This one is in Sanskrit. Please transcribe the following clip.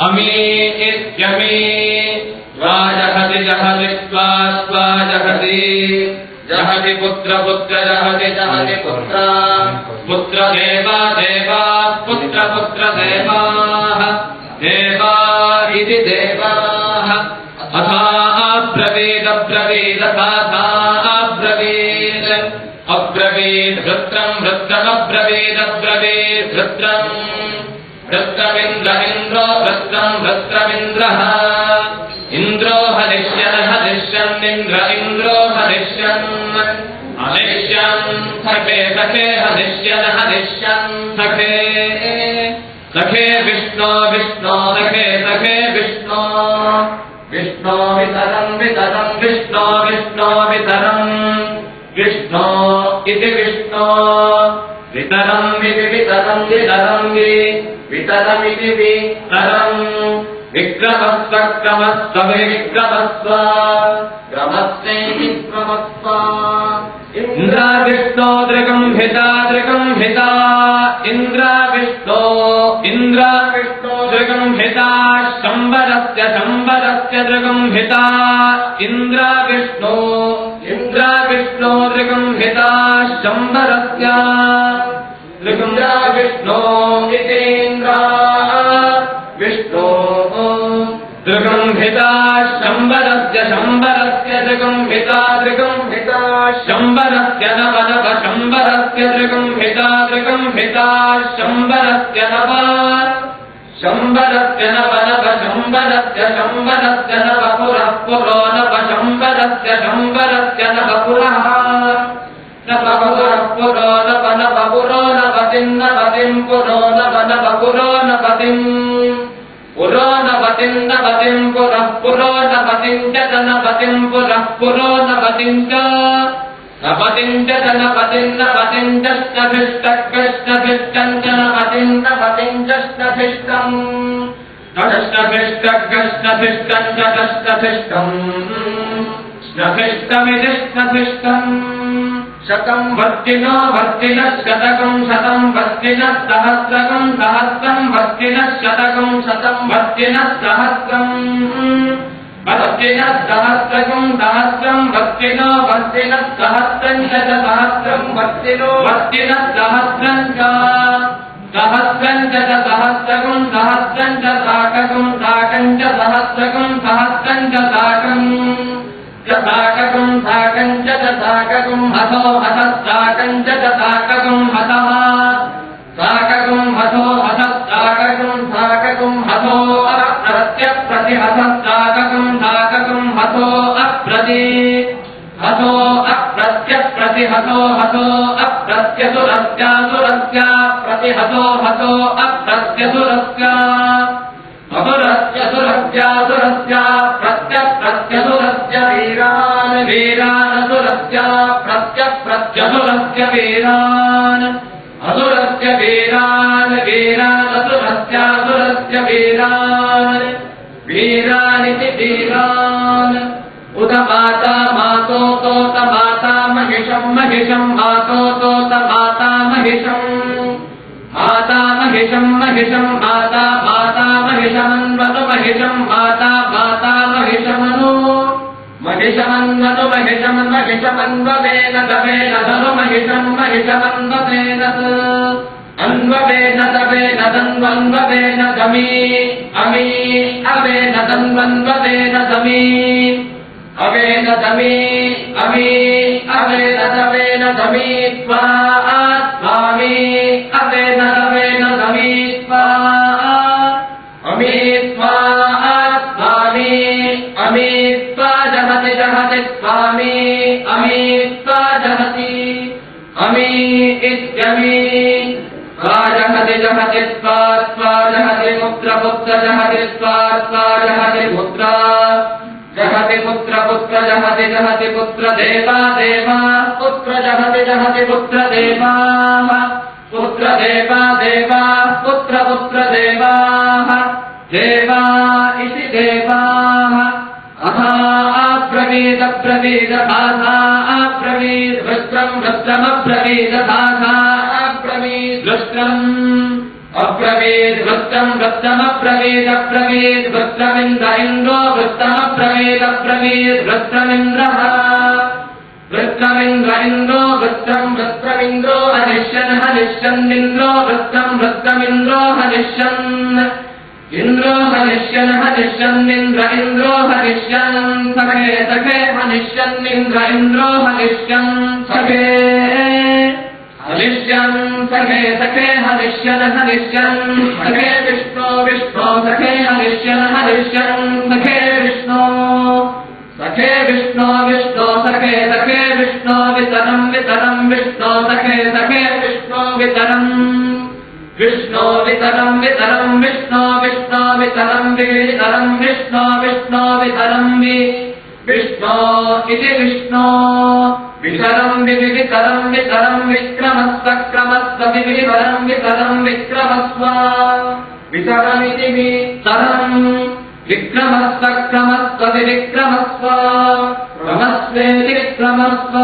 अमी इत्यमी स्वाजहति जहति स्वाजहति जहति पुत्र पुत्र जहति जहति पुत्र पुत्र देवा देवा पुत्र पुत्र देवाः देवा इति देवाः अथा अब्रवीद अब्रवीद तथा अब्रवीद अब्रवीद वृत्रम् वृत्रमब्रवीद अब्रवीद वृत्रम् वृत्रमिन्द्र इन्द्रो वृत्रम् वृत्रमिन्द्रः इन्द्रो हरिष्यन् हरिष्यन् इन्द्र इन्द्रो हरिष्यन् हरिष्यन् सखे सखे हरिष्यन् हरिष्यन् सखे सखे विष्णो विष्णो सखे सखे विष्णो विष्णो वितरम् वितरम् विष्णो विष्णो वितरम् विष्णो इति विष्णो वितरम् इति वितरम् वितरम् वितरमिति वितरम् विक्रमस्व क्रमस्व विक्रमस्व क्रमस्वैति क्रमस्व इन्द्र विष्णो दृगम्भिता दृगम्भिता इन्द्र विष्णो दृगम्भिता शम्बरस्य शम्बरस्य दृगम्भिता इन्द्र विष्णो दृगम्भिता शम्बरस्य दृगम्भिता विष्णो इतीन्द्र विष्णो दृगम्भिता शम्बरस्य शम्बरस्य दृगम्भिता दृगम्भिता शम्बरस्य नव नव शम्बरस्य दृगम्भिता दृगम्भिता शम्बरस्य नव शम्बरस्य नव नव शम्बरस्य शम्बरस्य नव पुरः पुरो नव शम्बरस्य शम्बरस्य नव पुरः नव पुरः पुरो नव नव पुरो नवतिम् नवतिम् पुरो नव नव पुरो नवतिम् पुरो नवतिम् नवतिम् पुरः पुरो नवतिम् च नवतिम् पुरः पुरो नवतिम् च नवतिम् च नवतिम् नवतिम् च ष्टभिष्टम् च नवतिम् नवतिम् च ष्टभिष्टम् ष्टभिष्टम् च ष्टभिष्टम् ष्टभिष्टमिति ष्टभिष्टम् शतम् वर्तिनो वर्तिनः शतकम् शतम् वर्तिनः सहस्रकम् सहस्रम् वर्तिनः शतकम् शतम् वर्तिनः सहस्रम् वर्तिनः सहस्रकम् सहस्रम् वर्तिनो वर्तिनः सहस्रम् च सहस्रम् वर्तिनो वर्तिनः सहस्रम् च सहस्रम् च सहस्रकम् सहस्रम् च साककम् साकम् च सहस्रकम् सहस्रम् च साकम् साककम् साकम् च साककम् हतो हतः साकम् च साककम् हतः साककम् हतो हतः साककम् साककम् हतो अप्रत्यप्रतिहतः साककम् साककम् हतो अप्रति हतो अप्रत्यप्रतिहतो हतो अप्रत्यसुरस्यासुरस्या प्रतिहतो हतो अप्रत्यसुरस्य असुरस्यासुरस्या प्रत्यप्रत्यसुरस्य वीरान् वीरानसुरस्य प्रत्यप्रत्यसुरस्य वीरान् असुरस्य वीरान् वीरानसुरस्यासुरस्य वीरान् वीरानिति वीरान् उत माता मातो तोत माता महिषम् महिषम् मातो तोत माता महिषम् माता महिषम् महिषम् माता माता महिषमन्वतु महिषम् माता माता महिषमनु महिषमन्वतु महिषमन्वहिषमन्ववेन तवेन धनु महिषम् महिषमन्ववेन अन्ववेन तवेन तन्वन्ववेन दमी अमी अवेन तन्वन्ववेन दमी अवेन दमी अमी अवेन तवेन दमी त्वा स्वामी अवेन तवेन दमी त्वा अमी त्वा स्वामी अमी त्वा जहति जहति स्वामी अमी त्वा जहति अमी इत्यमी जहति जहति त्वा जहति पुत्र पुत्र जहति त्वा जहति पुत्र जहति पुत्र पुत्र जहति जहति पुत्र देवा देवा पुत्र जहति जहति पुत्र देवा पुत्र देवा देवा पुत्र पुत्र देवाः देवा इति देवाः अथा अब्रवीद अब्रवीद भाषा अब्रवीद वृत्रम् वृत्रमब्रवीद भाषा अब्रवीद वृत्रम् अब्रवीद् वृत्तम् वृत्तमब्रवीदब्रवीद् वृत्तमिन्द्र इन्द्रो वृत्तमब्रवीदब्रवीद् वृत्तमिन्द्रः वृत्तमिन्द्र इन्द्रो वृत्तम् वृत्तमिन्द्रो हनिष्यन् हनिष्यन्निन्द्रो वृत्तम् वृत्तमिन्द्रो हनिष्यन् इन्द्रो हनिष्यन् हनिष्यन्निन्द्र इन्द्रो हनिष्यन् सखे सखे हनिष्यन्निन्द्र इन्द्रो हनिष्यन् सखे हनिष्यन् सखे सखे हनिष्यन् हनिष्यन् सखे विष्णो विष्णो सखे हनिष्यन् हनिष्यन् सखे विष्णो सखे विष्णो विष्णो सखे सखे विष्णो वितरम् वितरम् विष्णो सखे सखे विष्णो वितरम् विष्णो वितरम् वितरम् विष्णो विष्णो वितरम् वितरम् विष्णो विष्णो वितरम् विष्णो इति विष्णो वितरम् वितरम् वितरम् विक्रमस्व क्रमस्व वितरम् वितरम् विक्रमस्व वितरमिति वितरम् विक्रमस्व क्रमस्व विक्रमस्व क्रमस्वेति क्रमस्व